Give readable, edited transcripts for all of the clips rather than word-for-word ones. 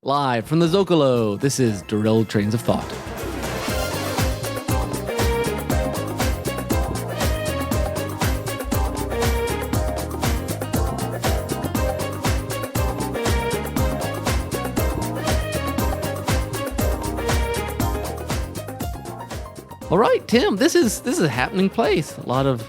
Live from the Zocalo, this is Derailed Trains of Thought. All right, Tim, this is a happening place. A lot of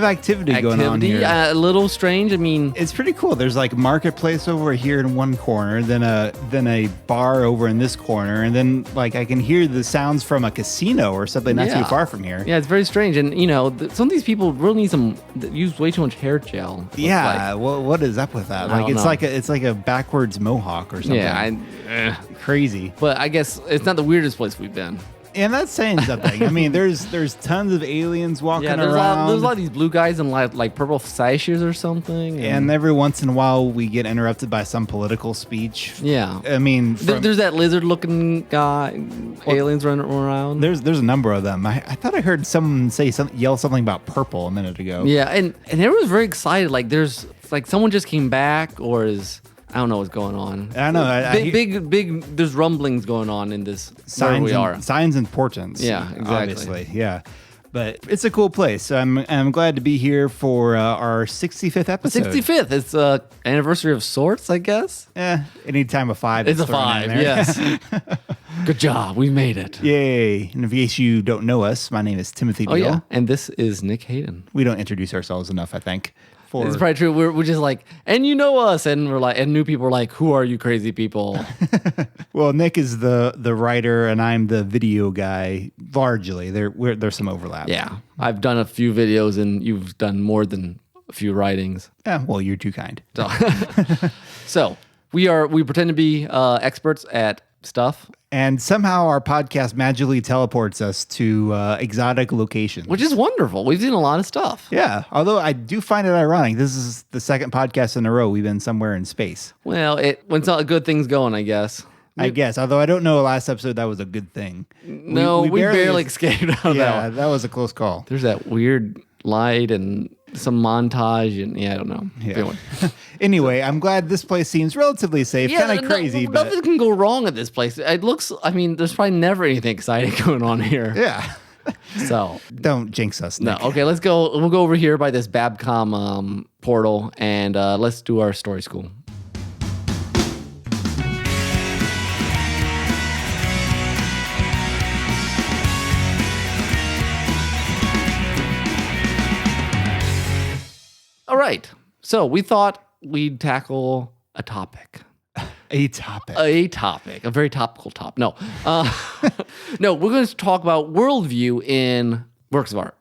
activity going on here. A little strange. I mean, it's pretty cool. There's like marketplace over here in one corner, then a bar over in this corner, and then like I can hear the sounds from a casino or something not too far from here. Yeah, it's very strange. And you know, some of these people really use way too much hair gel. Yeah, well, what is up with that? Like it's like a backwards mohawk or something. Yeah, crazy. But I guess it's not the weirdest place we've been. And that's saying something. I mean, there's tons of aliens walking around. There's a lot of these blue guys in like purple sashes or something. And every once in a while, we get interrupted by some political speech. Yeah. I mean, there's that lizard-looking guy, aliens running around. There's a number of them. I thought I heard someone yell something about purple a minute ago. Yeah, and everyone's very excited. Like there's like someone just came back or is. I don't know what's going on. I know. Big. There's rumblings going on in this. Signs where we are. Signs and portents. Yeah, exactly. Obviously, yeah. But it's a cool place. I'm glad to be here for our 65th episode. 65th. It's an anniversary of sorts, I guess. Anytime a 5. It's a 5. Yes. Good job. We made it. Yay! And in case you don't know us, my name is Timothy Deal. Oh yeah. And this is Nick Hayden. We don't introduce ourselves enough, I think. It's probably true. We're just like, and you know us, and we're like, and new people are like, who are you crazy people? Well, Nick is the writer, and I'm the video guy. Largely, there's some overlap. Yeah, I've done a few videos, and you've done more than a few writings. Yeah, well, you're too kind. So we pretend to be experts at stuff. And somehow our podcast magically teleports us to exotic locations. Which is wonderful. We've seen a lot of stuff. Yeah, although I do find it ironic. This is the second podcast in a row we've been somewhere in space. Well, when it's not good things going, I guess. Although I don't know last episode that was a good thing. No, we barely escaped out of that. Yeah, that was a close call. There's that weird light and some montage and I don't know. Yeah. Anyway, I'm glad this place seems relatively safe. Kind of crazy, but nothing can go wrong at this place. There's probably never anything exciting going on here. Yeah. So don't jinx us, Nick. No. Okay, let's go. We'll go over here by this Babcom portal and let's do our story school. All right. So we thought we'd tackle a topic. A topic. A very topical topic. No. No, we're going to talk about worldview in works of art,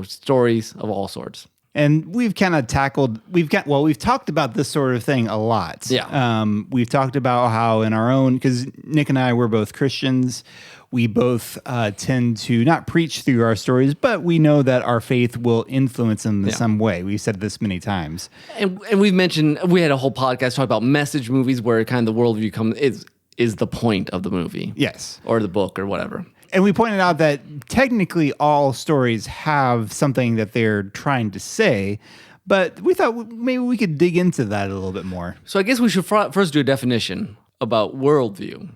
stories of all sorts. And we've kind of we've talked about this sort of thing a lot. Yeah. We've talked about how in our own, because Nick and I, we're both Christians. We both tend to not preach through our stories, but we know that our faith will influence them in some way. We've said this many times. And we've mentioned, we had a whole podcast talking about message movies where kind of the worldview is the point of the movie. Yes. Or the book or whatever. And we pointed out that technically all stories have something that they're trying to say, but we thought maybe we could dig into that a little bit more. So I guess we should first do a definition about worldview.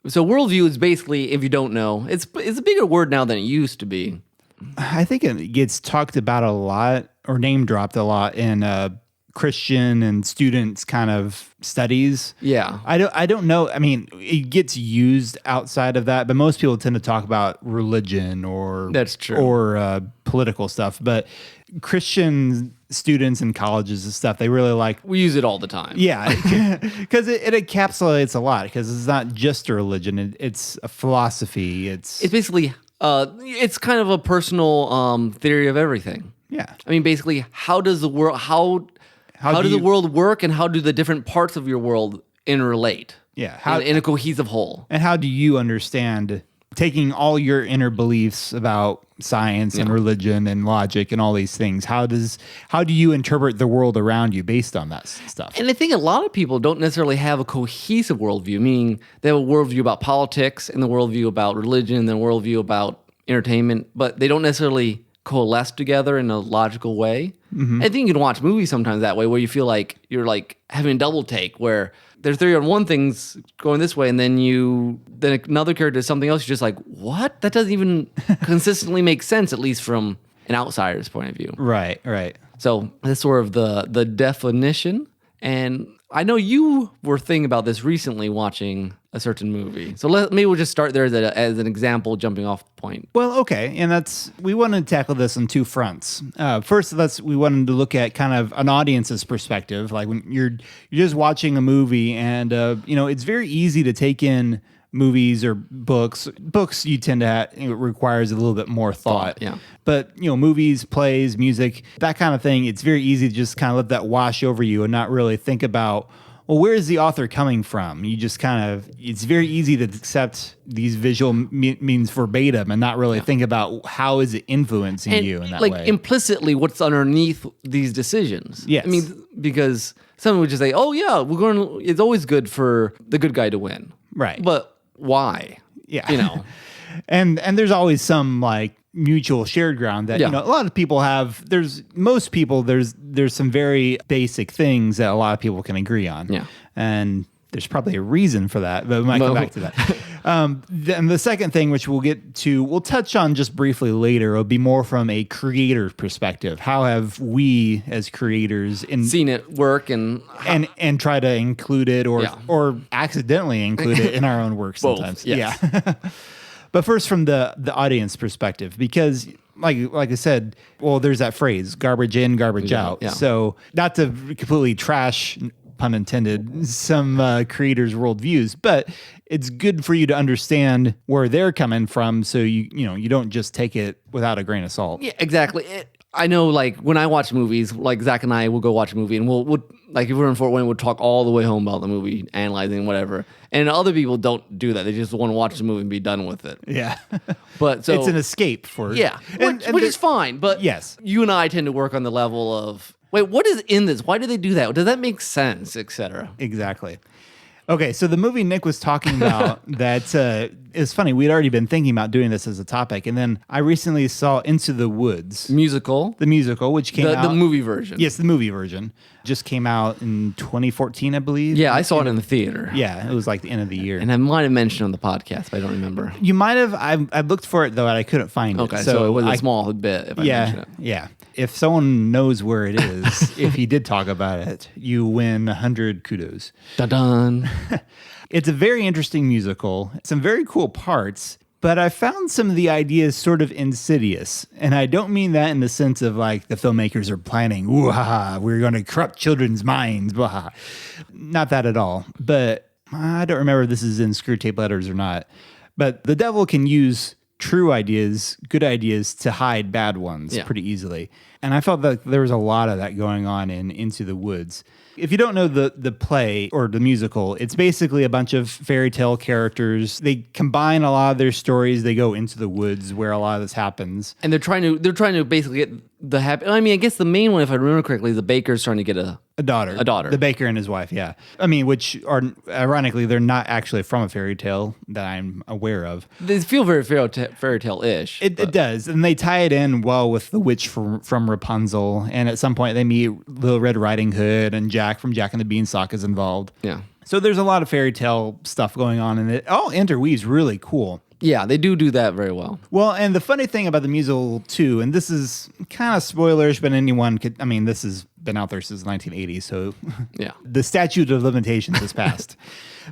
So worldview is basically, if you don't know, it's a bigger word now than it used to be. I think it gets talked about a lot or name dropped a lot in Christian and students kind of studies. Yeah. I don't know. I mean, it gets used outside of that, but most people tend to talk about religion or that's true. Or political stuff. But Christian students in colleges and stuff, they really like. We use it all the time. Yeah, because it encapsulates a lot. Because it's not just a religion; it's a philosophy. It's basically it's kind of a personal theory of everything. Yeah, I mean, basically, how does the world how does the world work, and how do the different parts of your world interrelate? Yeah, in a cohesive whole. And how do you understand taking all your inner beliefs about science and religion and logic and all these things? How do you interpret the world around you based on that stuff? And I think a lot of people don't necessarily have a cohesive worldview, meaning they have a worldview about politics and the worldview about religion and the worldview about entertainment, but they don't necessarily coalesce together in a logical way. I think you can watch movies sometimes that way where you feel like you're like having a double take where their theory on one thing's going this way, and then another character does something else. You're just like, what? That doesn't even consistently make sense, at least from an outsider's point of view. Right. So that's sort of the definition. And I know you were thinking about this recently watching a certain movie. So maybe we'll just start there as an example, jumping off point. Well, okay. And we wanted to tackle this on two fronts. First, we wanted to look at kind of an audience's perspective. Like when you're just watching a movie and, it's very easy to take in movies or books. Books you tend to have, it requires a little bit more thought. Yeah. But, movies, plays, music, that kind of thing, it's very easy to just kind of let that wash over you and not really think about, well, where is the author coming from? You just it's very easy to accept these visual means verbatim and not really think about how is it influencing you in that way. Implicitly what's underneath these decisions. Yes. I mean, because someone would just say, oh yeah, it's always good for the good guy to win. Right. But why? Yeah. And there's always some like mutual shared ground that, a lot of people have. There's some very basic things that a lot of people can agree on. Yeah. And there's probably a reason for that, but we might come back to that. Then the second thing, which we'll touch on just briefly later, will be more from a creator perspective. How have we as creators seen it work and try to include it or accidentally include it in our own work sometimes? Both, yes. Yeah. But first from the audience perspective, because like I said, well, there's that phrase, garbage in, garbage out. Yeah. So not to completely trash, pun intended, some creators' worldviews, but it's good for you to understand where they're coming from, so you don't just take it without a grain of salt. Yeah, exactly. I know, like, when I watch movies, like Zach and I will go watch a movie, and we'll like, if we're in Fort Wayne, we'll talk all the way home about the movie, analyzing whatever. And other people don't do that. They just want to watch the movie and be done with it. Yeah. But so it's an escape for... Yeah, which is fine. But yes, you and I tend to work on the level of, wait, what is in this? Why do they do that? Does that make sense, etc.? Exactly. Okay, so the movie Nick was talking about, it's funny, we'd already been thinking about doing this as a topic, and then I recently saw Into the Woods. Musical. The musical, which came out... The movie version. Yes, the movie version. Just came out in 2014, I believe. Yeah, I saw it in the theater. Yeah, it was like the end of the year. And I might have mentioned on the podcast, but I don't remember. You might have. I looked for it, though, and I couldn't find it. Okay, so it was a small bit if I mentioned it. Yeah. If someone knows where it is, if he did talk about it, you win 100 kudos. Dun-dun. It's a very interesting musical. Some very cool parts, but I found some of the ideas sort of insidious. And I don't mean that in the sense of like the filmmakers are planning, ooh-ha-ha, we're going to corrupt children's minds. Blah. Not that at all. But I don't remember if this is in Screw Tape Letters or not. But the devil can use true ideas, good ideas, to hide bad ones pretty easily. And I felt that there was a lot of that going on in Into the Woods. If you don't know the play or the musical, it's basically a bunch of fairy tale characters. They combine a lot of their stories. They go into the woods where a lot of this happens. And they're trying to basically get the happy. I mean, I guess the main one, if I remember correctly, is the baker's trying to get a daughter. A daughter. The baker and his wife, yeah. I mean, which are, ironically, they're not actually from a fairy tale that I'm aware of. They feel very fairy tale-ish. It does. And they tie it in well with the witch from Rapunzel. And at some point, they meet Little Red Riding Hood, and Jack from Jack and the Beanstalk is involved. Yeah. So there's a lot of fairy tale stuff going on, and it all interweaves really cool. Yeah, they do that very well. Well, and the funny thing about the musical, too, and this is kind of spoilerish, but anyone could, I mean, this has been out there since the 1980s, so yeah, the statute of limitations has passed.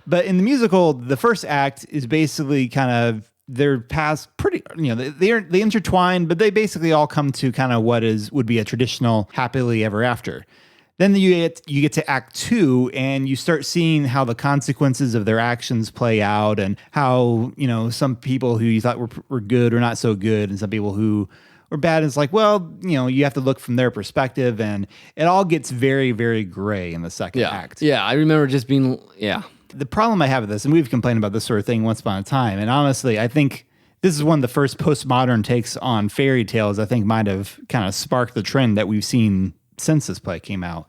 But in the musical, the first act is basically kind of, they're past pretty, they intertwine, but they basically all come to kind of would be a traditional happily ever after. Then you get to Act 2, and you start seeing how the consequences of their actions play out, and how, some people who you thought were good are not so good, and some people who were bad. It's like, well, you have to look from their perspective, and it all gets very, very gray in the second act. Yeah, I remember just being, The problem I have with this, and we've complained about this sort of thing once upon a time, and honestly, I think this is one of the first postmodern takes on fairy tales I think might have kind of sparked the trend that we've seen since this play came out.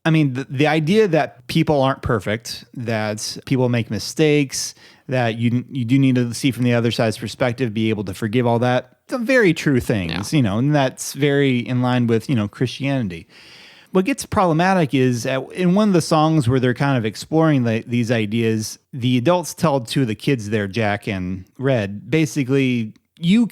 I mean, the idea that people aren't perfect, that people make mistakes, that you do need to see from the other side's perspective, be able to forgive all that, it's a very true things, and that's very in line with, Christianity. What gets problematic is in one of the songs where they're kind of exploring these ideas, the adults tell two of the kids there, Jack and Red, basically, you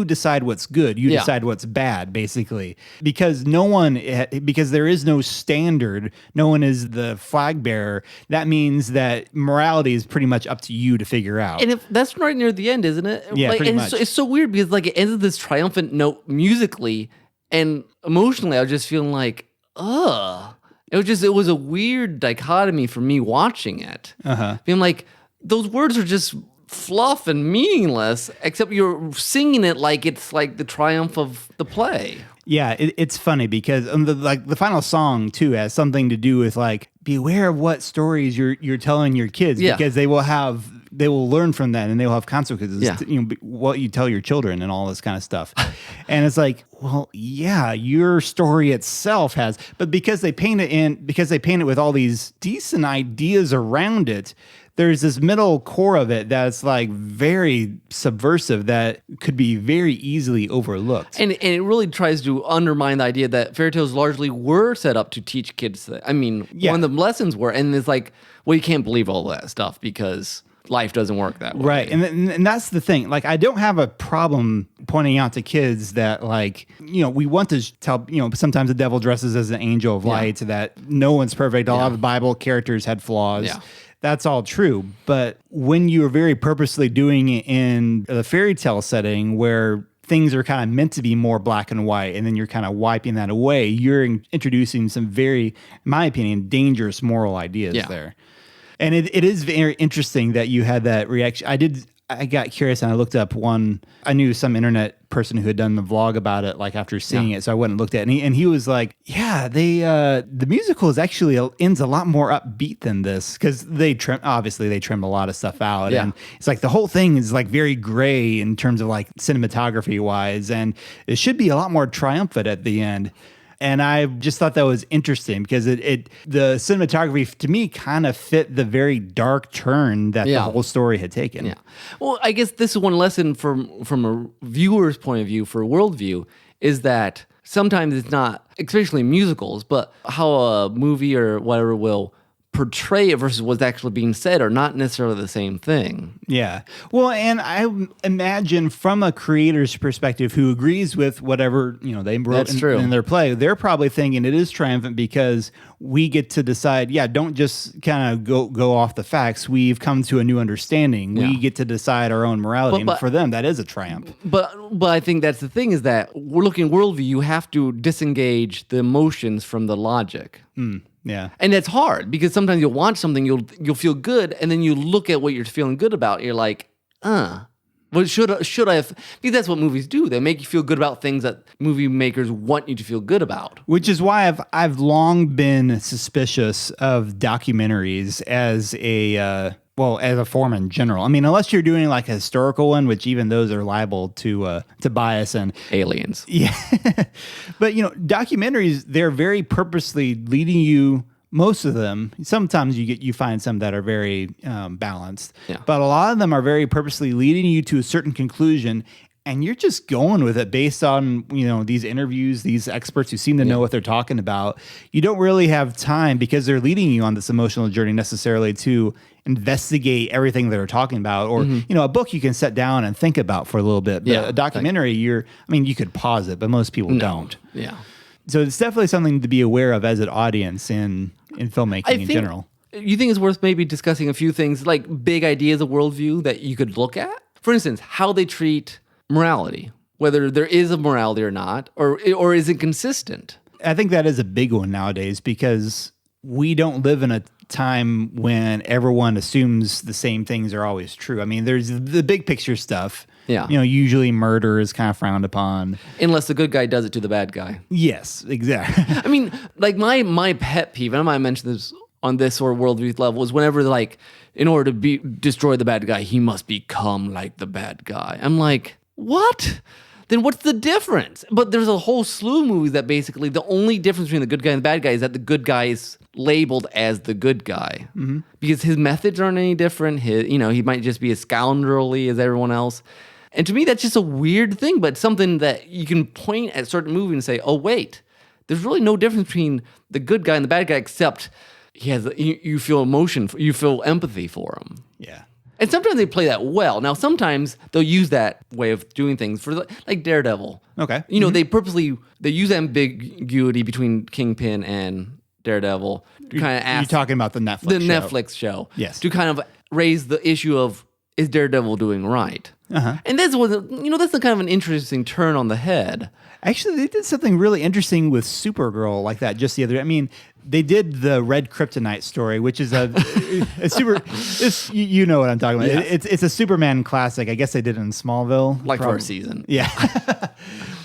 decide what's good, you decide what's bad, basically, because because there is no standard, no one is the flag bearer. That means that morality is pretty much up to you to figure out. And if that's right near the end, isn't it? Yeah, like, pretty and much. It's so weird because like it ends with this triumphant note musically, and emotionally I was just feeling like, ugh. It was a weird dichotomy for me watching it. Being like, those words are just fluff and meaningless, except you're singing it like it's like the triumph of the play. Yeah, it's funny because the final song too has something to do with like, beware of what stories you're telling your kids, because they will learn from that and they will have consequences. To, what you tell your children and all this kind of stuff. And it's like, well, yeah, your story itself has, but because they paint it with all these decent ideas around it, there's this middle core of it that's like very subversive that could be very easily overlooked. And it really tries to undermine the idea that fairy tales largely were set up to teach kids that. I mean, one of the lessons were, and it's like, well, you can't believe all that stuff because life doesn't work that way. Right. And that's the thing. Like, I don't have a problem pointing out to kids that, like, we want to tell, sometimes the devil dresses as an angel of light, that no one's perfect. A lot of the Bible characters had flaws. Yeah. That's all true. But when you're very purposely doing it in the fairy tale setting where things are kind of meant to be more black and white, and then you're kind of wiping that away, you're introducing some very, in my opinion, dangerous moral ideas there. And it is very interesting that you had that reaction. I got curious and I looked up I knew some internet person who had done the vlog about it, like after seeing it. So I went and looked at it, and he was like, yeah, the musical ends a lot more upbeat than this, because they trimmed a lot of stuff out. And it's like the whole thing is like very gray in terms of like cinematography wise. And it should be a lot more triumphant at the end. And I just thought that was interesting because the cinematography to me kind of fit the very dark turn that the whole story had taken. Yeah. Well, I guess this is one lesson from a viewer's point of view for Worldview is that sometimes it's not, especially musicals, but how a movie or whatever will portray it versus what's actually being said are not necessarily the same thing. Yeah. Well, and I imagine from a creator's perspective who agrees with whatever, they wrote in their play, they're probably thinking it is triumphant because we get to decide, don't just kind of go off the facts. We've come to a new understanding. Yeah. We get to decide our own morality. And for them, that is a triumph. But I think that's the thing is that we're looking at Worldview, you have to disengage the emotions from the logic. Yeah. And it's hard because sometimes you'll watch something, you'll feel good, and then you look at what you're feeling good about, and you're like, well, should I have? Because that's what movies do. They make you feel good about things that movie makers want you to feel good about. Which is why I've long been suspicious of documentaries as a form in general. I mean, unless you're doing like a historical one, which even those are liable to bias and aliens. Yeah. But documentaries, they're very purposely leading you, most of them, sometimes you find some that are very balanced, but a lot of them are very purposely leading you to a certain conclusion. And you're just going with it based on, these interviews, these experts who seem to know what they're talking about. You don't really have time because they're leading you on this emotional journey necessarily to investigate everything they're talking about. Or, a book you can sit down and think about for a little bit. But a documentary, you could pause it, but most people don't. Yeah. So it's definitely something to be aware of as an audience in filmmaking in general. You think it's worth maybe discussing a few things, like big ideas of worldview that you could look at? For instance, how they treat morality, whether there is a morality or not, or is it consistent? I think that is a big one nowadays because we don't live in a time when everyone assumes the same things are always true. I mean, there's the big picture stuff. Yeah. Usually murder is kind of frowned upon. Unless the good guy does it to the bad guy. Yes, exactly. I mean, like my pet peeve, and I might mention this on this sort of worldview level, is whenever like, in order to destroy the bad guy, he must become like the bad guy. I'm like, what? Then what's the difference? But there's a whole slew of movies that basically the only difference between the good guy and the bad guy is that the good guy is labeled as the good guy because his methods aren't any different. He might just be as scoundrelly as everyone else. And to me, that's just a weird thing, but something that you can point at certain movies and say, oh, wait, there's really no difference between the good guy and the bad guy, except you feel emotion, you feel empathy for him. Yeah. And sometimes they play that well. Now, sometimes they'll use that way of doing things for like Daredevil. Okay. They use ambiguity between Kingpin and Daredevil to kind of ask. You're talking about the Netflix show. Yes. Yes. To kind of raise the issue of, is Daredevil doing right? Uh-huh. And that's a kind of an interesting turn on the head. Actually, they did something really interesting with Supergirl like that just the other day. I mean, they did the Red Kryptonite story, which is a super. You know what I'm talking about. Yeah. It's a Superman classic. I guess they did it in Smallville, Like for a season. Yeah.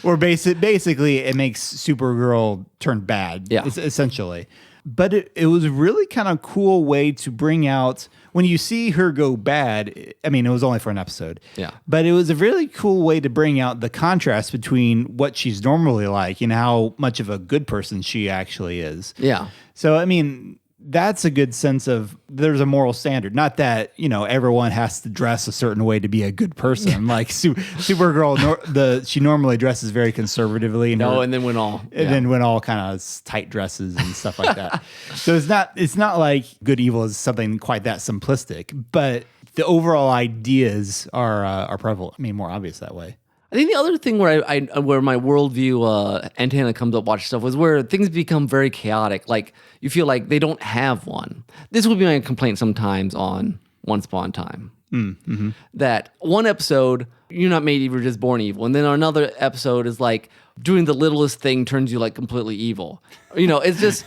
Or basically, it makes Supergirl turn bad. Yeah. Essentially. But it was really kind of cool way to bring out when you see her go bad. I mean, it was only for an episode. Yeah. But it was a really cool way to bring out the contrast between what she's normally like and how much of a good person she actually is. Yeah. So, I mean, that's a good sense of there's a moral standard. Not that, everyone has to dress a certain way to be a good person. Like Supergirl, she normally dresses very conservatively. And then went all kind of tight dresses and stuff like that. So it's not like good evil is something quite that simplistic, but the overall ideas are prevalent. I mean, more obvious that way. I think the other thing where where my worldview antenna comes up, watch stuff, was where things become very chaotic. Like you feel like they don't have one. This would be my complaint sometimes on Once Upon a Time. Mm-hmm. That one episode, you're not made evil, you're just born evil, and then another episode is like doing the littlest thing turns you like completely evil. It's just.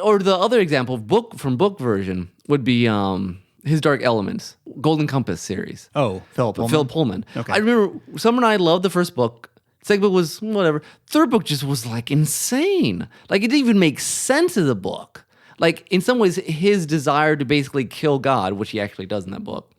Or the other example, book version would be. His Dark Elements, Golden Compass series. Oh, Philip Pullman. Okay. I remember Summer and I loved the first book. Second book was whatever. Third book just was like insane. Like it didn't even make sense as a book. Like in some ways, his desire to basically kill God, which he actually does in that book,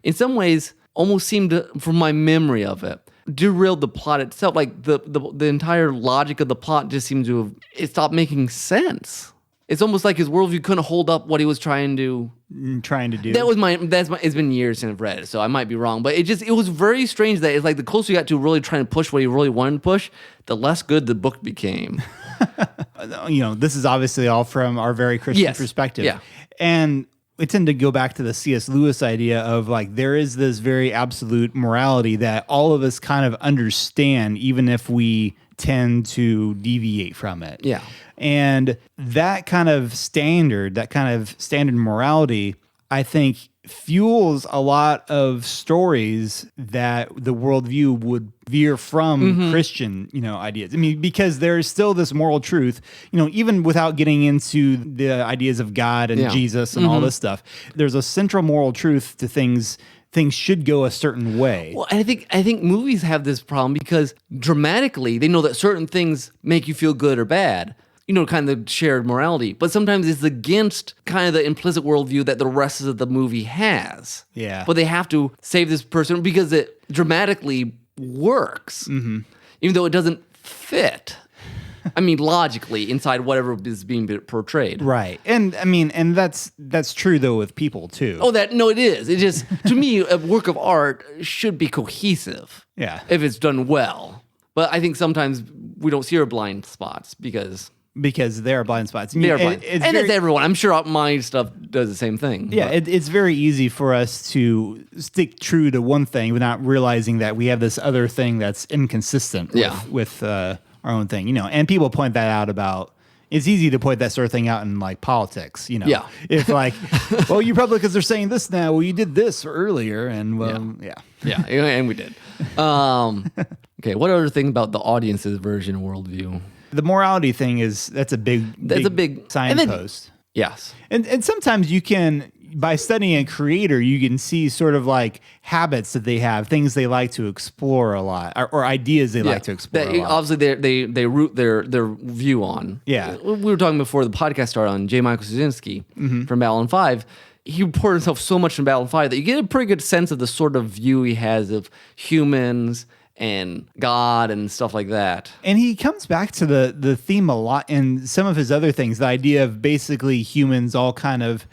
in some ways almost seemed to, from my memory of it, derailed the plot itself. Like the entire logic of the plot just seemed to it stopped making sense. It's almost like his worldview couldn't hold up what he was trying to do. It's been years since I've read it, so I might be wrong. But it was very strange that it's like the closer you got to really trying to push what he really wanted to push, the less good the book became. This is obviously all from our very Christian perspective. Yeah. And we tend to go back to the C.S. Lewis idea of like there is this very absolute morality that all of us kind of understand, even if we tend to deviate from it. Yeah. And that kind of standard morality, I think, fuels a lot of stories that the worldview would veer from Christian, ideas. I mean, because there's still this moral truth, even without getting into the ideas of God and Jesus and all this stuff, there's a central moral truth to things should go a certain way. Well, I think movies have this problem because dramatically they know that certain things make you feel good or bad. Kind of the shared morality. But sometimes it's against kind of the implicit worldview that the rest of the movie has. Yeah. But they have to save this person because it dramatically works. Mm-hmm. Even though it doesn't fit. I mean, logically, inside whatever is being portrayed. Right. And I mean, and that's true, though, with people, too. Oh, it is. It just, to me, a work of art should be cohesive. Yeah. If it's done well. But I think sometimes we don't see our blind spots because there are blind spots. They are blind. It's everyone. I'm sure my stuff does the same thing. Yeah, it's very easy for us to stick true to one thing without realizing that we have this other thing that's inconsistent with our own thing. And people point that out about. It's easy to point that sort of thing out in like politics. Yeah. If like, well, you Republicans are saying this now. Well, you did this earlier, and yeah, and we did. Okay, what other thing about the audience's version of worldview? The morality thing that's a big signpost. Yes. And sometimes you can, by studying a creator, you can see sort of like habits that they have, things they like to explore a lot, or ideas they like to explore a lot. Obviously, they root their view on. Yeah. We were talking before the podcast started on J. Michael Straczynski from Babylon 5. He poured himself so much in Babylon 5 that you get a pretty good sense of the sort of view he has of humans and God and stuff like that. And he comes back to the theme a lot in some of his other things, the idea of basically humans all kind of,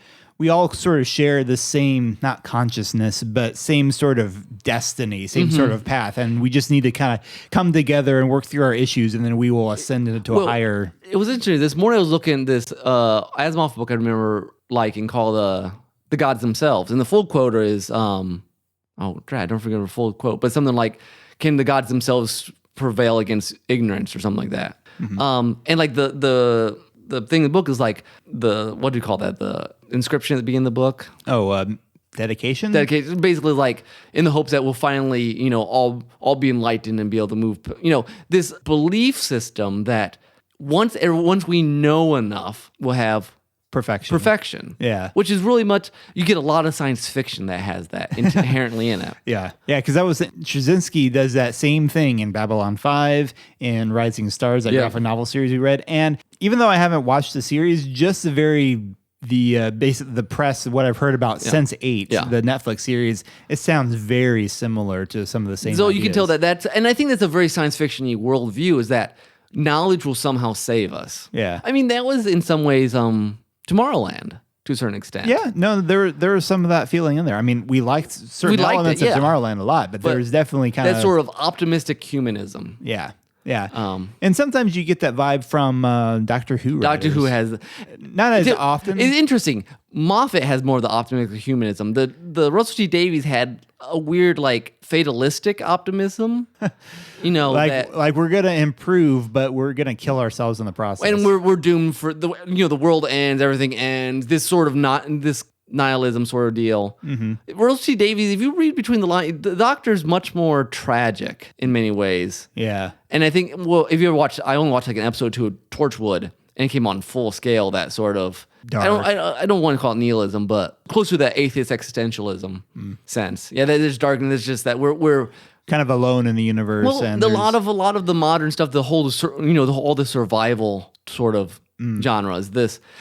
we all sort of share the same, not consciousness, but same sort of destiny, same sort of path. And we just need to kind of come together and work through our issues, and then we will ascend into a higher. It was interesting. This morning I was looking at this Asimov book I remember liking called The Gods Themselves. And the full quote is, I don't forget the full quote, but something like, can the gods themselves prevail against ignorance or something like that? And like the thing in the book is like what do you call that? The inscription at the beginning of the book? Dedication? Dedication, basically like in the hopes that we'll finally, all be enlightened and be able to move, this belief system that once we know enough, we'll have perfection. Yeah. Which is really much, you get a lot of science fiction that has that inherently in it. Yeah. Yeah, because Straczynski does that same thing in Babylon 5, in Rising Stars, that graphic novel series we read. And even though I haven't watched the series, just the press, what I've heard about Sense8, the Netflix series, it sounds very similar to some of the same ideas. You can tell that's, and I think that's a very science fiction-y worldview, is that knowledge will somehow save us. Yeah. I mean, that was in some ways Tomorrowland to a certain extent. Yeah, no, there was some of that feeling in there. I mean, we liked certain elements of Tomorrowland a lot, but there's definitely kind of that sort of optimistic humanism. Yeah. Yeah. And sometimes you get that vibe from Doctor Who. Doctor Who has not as often. It's interesting. Moffat has more of the optimistic humanism. The Russell T Davies had a weird like fatalistic optimism. Like we're gonna improve, but we're gonna kill ourselves in the process. And we're doomed for the world ends, everything ends. This sort of this nihilism sort of deal. Russell T Davies, if you read between the lines, the Doctor's much more tragic in many ways. Yeah. And I think, if you ever watched, I only watched like an episode or two of Torchwood, and it came on full scale, that sort of dark. I don't want to call it nihilism, but close to that atheist existentialism sense. Yeah, there's darkness. There's just that we're kind of alone in the universe. Well, and a lot of the modern stuff, all the survival sort of genres,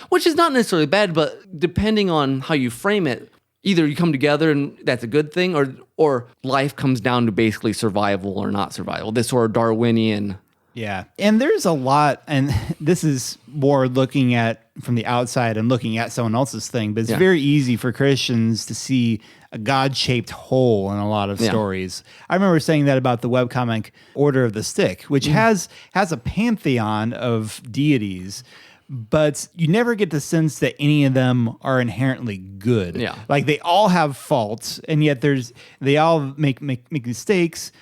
which is not necessarily bad, but depending on how you frame it, either you come together and that's a good thing, or life comes down to basically survival or not survival. This sort of Darwinian. Yeah. And there's a lot, and this is more looking at from the outside and looking at someone else's thing, but it's very easy for Christians to see a God-shaped hole in a lot of stories. I remember saying that about the webcomic Order of the Stick, which has a pantheon of deities, but you never get the sense that any of them are inherently good. Yeah. Like they all have faults, and yet they all make mistakes,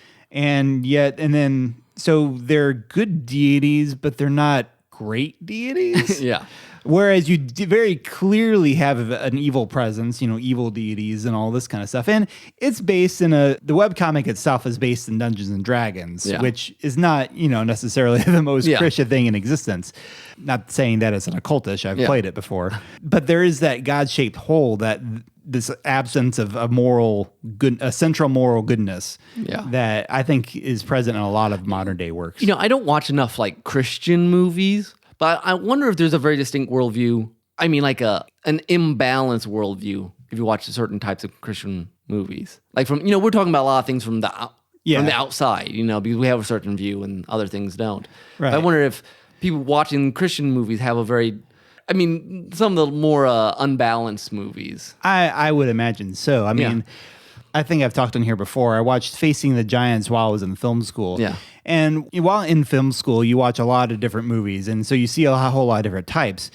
so they're good deities, but they're not great deities. Yeah. Whereas you very clearly have an evil presence, evil deities and all this kind of stuff. And it's based in the webcomic itself is based in Dungeons and Dragons, which is not, necessarily the most Christian thing in existence. Not saying that it's an occultish. I've played it before. But there is that God-shaped hole, that this absence of a central moral goodness that I think is present in a lot of modern day works. I don't watch enough like Christian movies, but I wonder if there's a very distinct worldview. I mean, like an imbalanced worldview if you watch certain types of Christian movies. Like we're talking about a lot of things from the outside, because we have a certain view and other things don't. Right. But I wonder if people watching Christian movies have some of the more unbalanced movies. I would imagine so. I mean, I think I've talked on here before. I watched Facing the Giants while I was in film school. Yeah. And while in film school, you watch a lot of different movies. And so you see a whole lot of different types.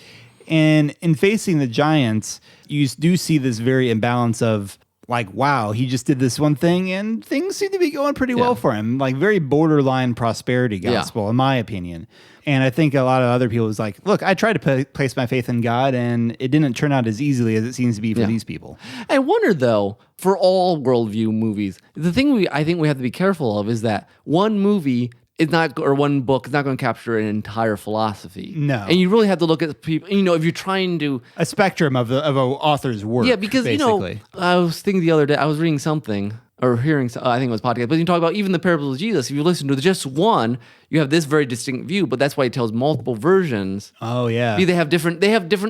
And in Facing the Giants, you do see this very imbalance of like, wow, he just did this one thing and things seem to be going pretty well for him. Like very borderline prosperity gospel, in my opinion. And I think a lot of other people was like, look, I tried to place my faith in God and it didn't turn out as easily as it seems to be for these people. I wonder though, for all worldview movies, the thing I think we have to be careful of is that one movie is not, or one book is not going to capture an entire philosophy. No. And you really have to look at people, if you're trying to... A spectrum of an author's work. Yeah, because, basically. I was thinking the other day, I was reading something, or hearing, I think it was a podcast, but you talk about even the parables of Jesus. If you listen to just one, you have this very distinct view, but that's why he tells multiple versions. Oh, yeah. They have different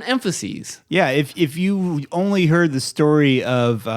emphases. Yeah, if you only heard the story of,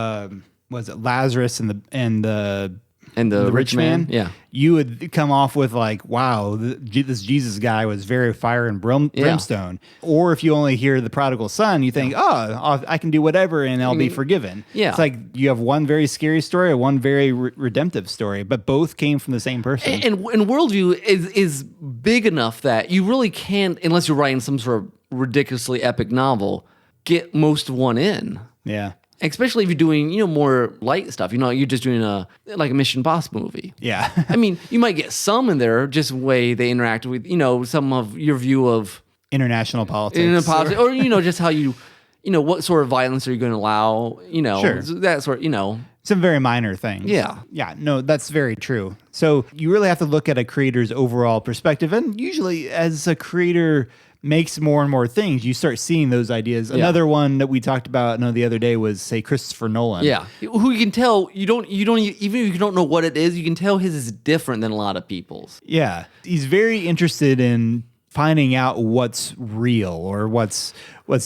was it Lazarus and the And the rich man? Yeah. You would come off with like, wow, this Jesus guy was very fire and brimstone. Or if you only hear the prodigal son, you think, oh, I can do whatever and I'll be forgiven. Yeah. It's like you have one very scary story or one very redemptive story, but both came from the same person. And Worldview is big enough that you really can't, unless you're writing some sort of ridiculously epic novel, get most of one in. Yeah. Especially if you're doing, more light stuff. You're just doing a Mission Impossible movie. Yeah. I mean, you might get some in there, just the way they interact with, some of your view of international politics. Or just how you what sort of violence are you going to allow, Sure. that sort, Some very minor things. Yeah. Yeah, no, that's very true. So you really have to look at a creator's overall perspective. And usually as a creator makes more and more things, you start seeing those ideas. Another one that we talked about the other day was, say, Christopher Nolan. Yeah. Who you can tell, you don't even if you don't know what it is, you can tell his is different than a lot of people's. Yeah. He's very interested in finding out what's real or what's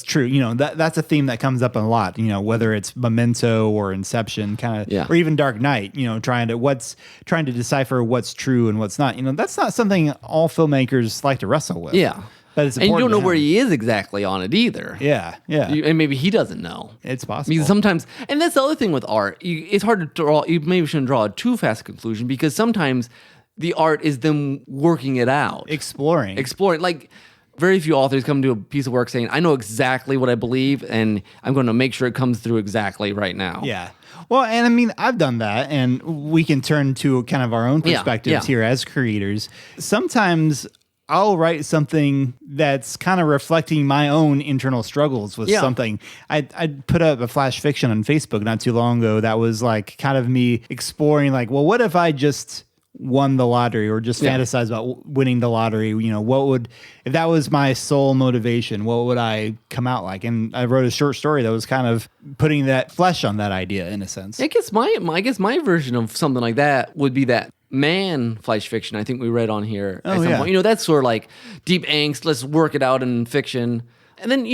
true. That's a theme that comes up a lot, whether it's Memento or Inception or even Dark Knight, trying to decipher what's true and what's not. That's not something all filmmakers like to wrestle with. Yeah. But it's and you don't know important where he is exactly on it either. Yeah, yeah. And maybe he doesn't know. It's possible. Because sometimes, and that's the other thing with art, it's hard to draw, you maybe shouldn't draw a too fast a conclusion because sometimes the art is them working it out. Exploring. Like, very few authors come to a piece of work saying, I know exactly what I believe, and I'm going to make sure it comes through exactly right now. Yeah. Well, and I mean, I've done that, and we can turn to kind of our own perspectives here as creators. Sometimes I'll write something that's kind of reflecting my own internal struggles with something. I put up a flash fiction on Facebook not too long ago that was like kind of me exploring like, well, what if I just won the lottery or just fantasize about winning the lottery? What would, if that was my sole motivation, what would I come out like? And I wrote a short story that was kind of putting that flesh on that idea in a sense. I guess my version of something like that would be that Man flash fiction I think we read on here at some point. That's sort of like deep angst, let's work it out in fiction. And then,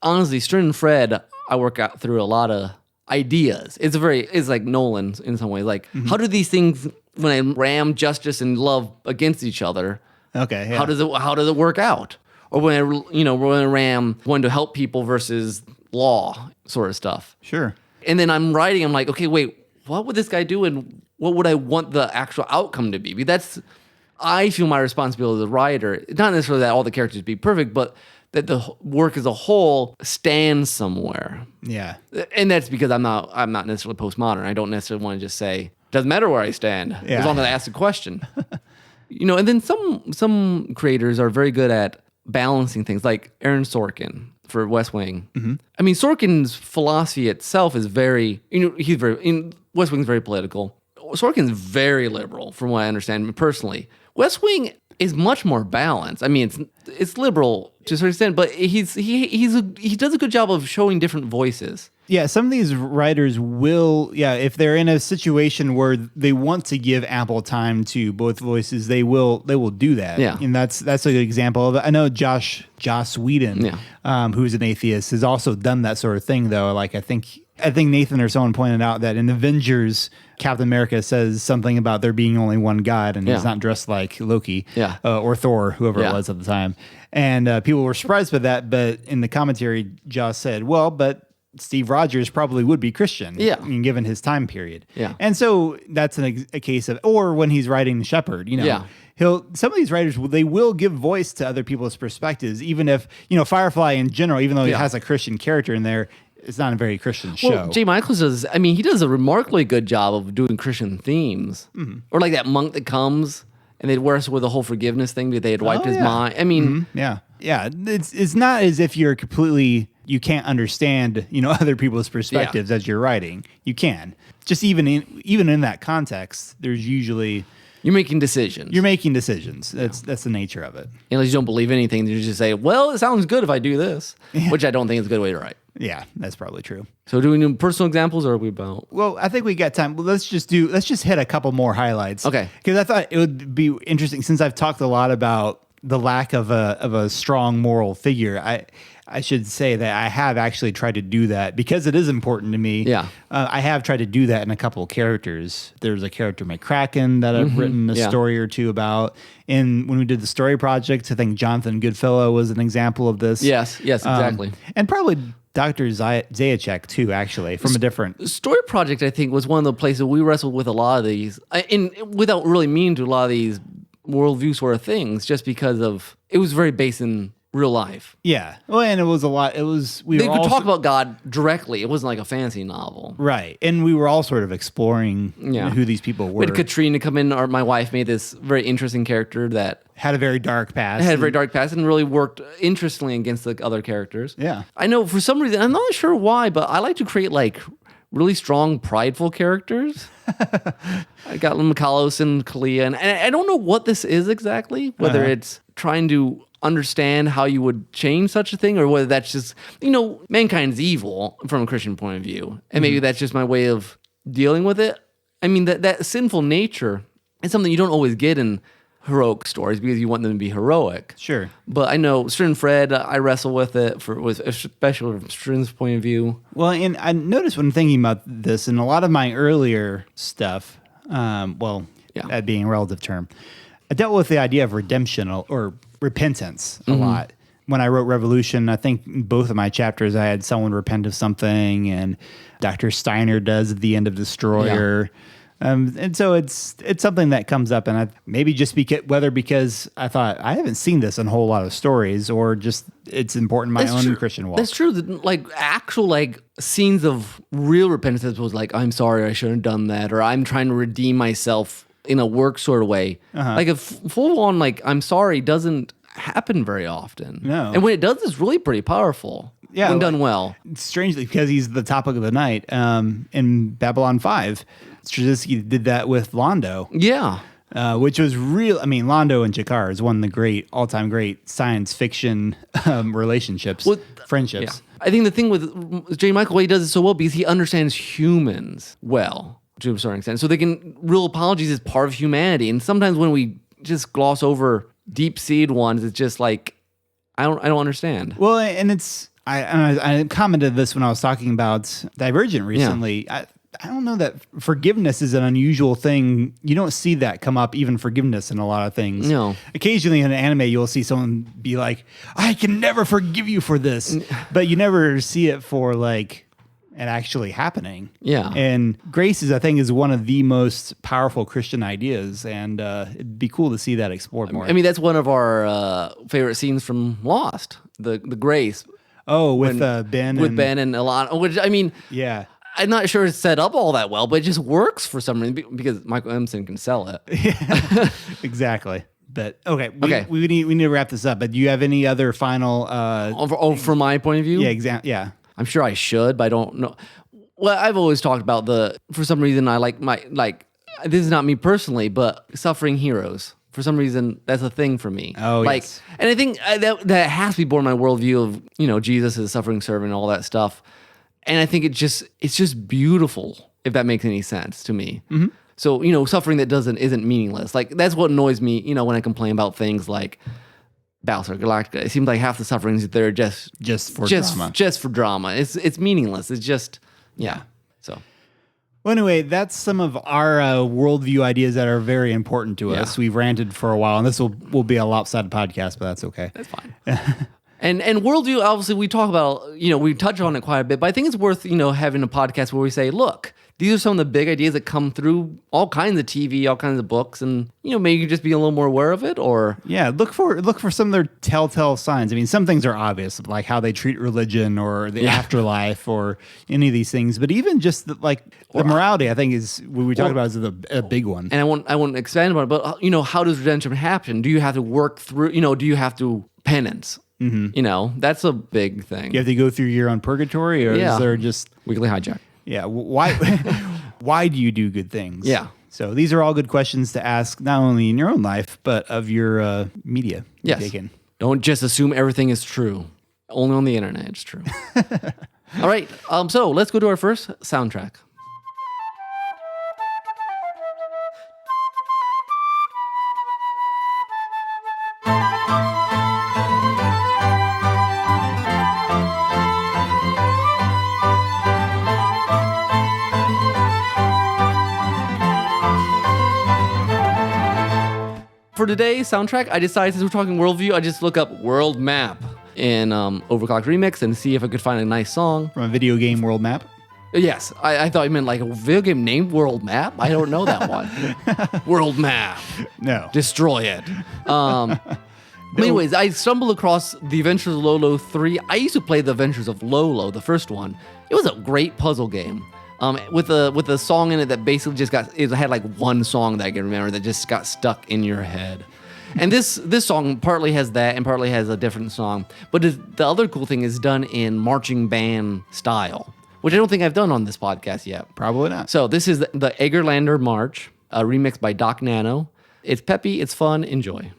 honestly, Stern and Fred, I work out through a lot of ideas. It's like Nolan in some ways. Like, how do these things, when I ram justice and love against each other, okay, how does it work out? Or when I ram one to help people versus law sort of stuff. Sure. And then I'm writing, I'm like, okay, wait, what would this guy do and what would I want the actual outcome to be? Because I feel my responsibility as a writer, not necessarily that all the characters be perfect, but that the work as a whole stands somewhere. Yeah. And that's because I'm not necessarily postmodern. I don't necessarily want to just say, doesn't matter where I stand, as long as I ask the question. And then some creators are very good at balancing things, like Aaron Sorkin for West Wing. Mm-hmm. I mean, Sorkin's philosophy itself is very, West Wing's very political. Sorkin's very liberal, from what I understand personally. West Wing is much more balanced. I mean, it's liberal to a certain extent, but he does a good job of showing different voices. Yeah, some of these writers will, if they're in a situation where they want to give ample time to both voices, they will do that. Yeah. And that's a good example of it. I know Joss Whedon, who's an atheist, has also done that sort of thing, though. Like, I think Nathan or someone pointed out that in Avengers, Captain America says something about there being only one God, and he's not dressed like Loki or Thor, whoever it was at the time. And people were surprised by that, but in the commentary, Joss said, well, but Steve Rogers probably would be Christian, given his time period. Yeah. And so that's a case of, or when he's writing The Shepherd, some of these writers, they will give voice to other people's perspectives, even if, Firefly in general, even though it has a Christian character in there, it's not a very Christian show. Well, J. Michaels he does a remarkably good job of doing Christian themes. Mm-hmm. Or like that monk that comes and they wrestle with the whole forgiveness thing that they had wiped his mind. I mean... Mm-hmm. Yeah. Yeah. It's not as if you're you can't understand, other people's perspectives as you're writing. You can. Just even in that context, there's usually... You're making decisions. That's the nature of it. Unless you don't believe anything, you just say, well, it sounds good if I do this, which I don't think is a good way to write. Yeah, that's probably true. So do we do personal examples or are we about? Well, I think we got time. Well, let's just hit a couple more highlights. Okay. Because I thought it would be interesting since I've talked a lot about the lack of a strong moral figure. I should say that I have actually tried to do that because it is important to me. Yeah. I have tried to do that in a couple of characters. There's a character, McCracken, that I've written a story or two about. And when we did the story project, I think Jonathan Goodfellow was an example of this. Yes, exactly. And probably Dr. Zajac too, actually, from a different... Story project, I think, was one of the places we wrestled with a lot of these, without really meaning to, a lot of these worldview sort of things, just because of, it was very based in real life. Yeah. Well, and it was a lot. It was... They could talk about God directly. It wasn't like a fantasy novel. Right. And we were all sort of exploring who these people were. We had Katrina come in, or my wife made this very interesting character that had a very dark past. Had a very dark past and really worked interestingly against the other characters. Yeah. I know for some reason, I'm not sure why, but I like to create like really strong, prideful characters. I got Mikalos and Kalia, and I don't know what this is exactly, whether it's trying to understand how you would change such a thing, or whether that's just, mankind's evil from a Christian point of view. And maybe that's just my way of dealing with it. I mean, that sinful nature is something you don't always get in heroic stories because you want them to be heroic. Sure. But I know Strin Fred, I wrestle with it, especially from Strin's point of view. Well, and I noticed when thinking about this, in a lot of my earlier stuff, that being a relative term, I dealt with the idea of redemption or repentance a lot. When I wrote Revolution, I think in both of my chapters, I had someone repent of something, and Dr. Steiner does at the end of Destroyer. Yeah. And so it's something that comes up, and maybe just because I thought I haven't seen this in a whole lot of stories, or just it's important in my own Christian walk. That's true. Like actual scenes of real repentance was like, I'm sorry, I shouldn't have done that, or I'm trying to redeem myself in a work sort of way. Like a full on I'm sorry doesn't happen very often. No. And when it does, it's really pretty powerful. Yeah, when done well. Strangely, because he's the topic of the night in Babylon 5. Straczynski did that with Londo. Yeah. Which was real. I mean, Londo and Jakar is one of the all-time great science fiction relationships, friendships. Yeah. I think the thing with J. Michael, he does it so well because he understands humans well to a certain extent. So real apologies is part of humanity. And sometimes when we just gloss over deep-seed ones, it's just like, I don't understand. Well, and it's... I commented this when I was talking about Divergent recently. Yeah. I don't know that forgiveness is an unusual thing. You don't see that come up, even forgiveness in a lot of things. No. Occasionally in an anime, you'll see someone be like, I can never forgive you for this. But you never see it for it actually happening. Yeah. And grace I think, is one of the most powerful Christian ideas. And it'd be cool to see that explored more. I mean, that's one of our favorite scenes from Lost, the grace. Oh, with Ben. With Ben and Alana, which, I mean... Yeah. I'm not sure it's set up all that well, but it just works for some reason because Michael Emerson can sell it. Yeah, exactly. But okay, we need to wrap this up. But do you have any other final? From my point of view, yeah. I'm sure I should, but I don't know. Well, I've always talked about for some reason I like this is not me personally, but suffering heroes. For some reason, that's a thing for me. Oh, yes. And I think that has to be born in my worldview of Jesus as a suffering servant and all that stuff. And I think it's just beautiful, if that makes any sense to me. Mm-hmm. So, suffering that isn't meaningless. That's what annoys me, when I complain about things like Battlestar Galactica. It seems like half the sufferings they're just for drama. Just for drama. It's meaningless. It's just, yeah. So. Well, anyway, that's some of our worldview ideas that are very important to us. We've ranted for a while, and this will be a lopsided podcast, but that's okay. That's fine. And worldview, obviously, we talk about, we touch on it quite a bit, but I think it's worth, having a podcast where we say, look, these are some of the big ideas that come through all kinds of TV, all kinds of books, and, maybe just be a little more aware of it, or... Yeah, look for some of their telltale signs. I mean, some things are obvious, like how they treat religion or the afterlife or any of these things, but even just the morality, I think, is what we talked about is a big one. And I won't expand on it, but, how does redemption happen? Do you have to work through, do you have to penance? Mm-hmm. That's a big thing. You have to go through your own purgatory, or is there just... Weekly hijack. Yeah. Why do you do good things? Yeah. So these are all good questions to ask, not only in your own life, but of your media. Yes. Don't just assume everything is true. Only on the internet it's true. All right. So let's go to our first soundtrack. for today's soundtrack, I decided since we're talking worldview, I just look up world map in Overclocked Remix and see if I could find a nice song. From a video game world map? Yes, I thought you meant like a video game named World Map. I don't know that one. World Map. No. Destroy it. Anyways, I stumbled across The Adventures of Lolo 3. I used to play The Adventures of Lolo, the first one. It was a great puzzle game. With a song in it that basically just it had like one song that I can remember that just got stuck in your head. And this song partly has that and partly has a different song. But the other cool thing is done in marching band style, which I don't think I've done on this podcast yet. Probably not. So this is the Eggerlander March, remixed by Doc Nano. It's peppy, it's fun, enjoy.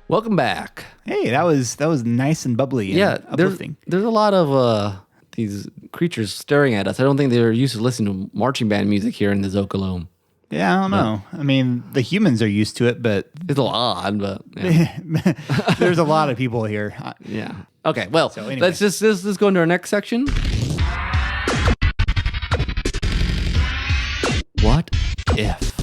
Welcome back. Hey, that was nice and bubbly. And Yeah, uplifting. there's a lot of these creatures staring at us. I don't think they're used to listening to marching band music here in the Zocaloom. Yeah, I don't know. I mean, the humans are used to it, but It's a little odd, but yeah. there's a lot of people here. Yeah. Okay. Well, So anyway. let's go into our next section. What if?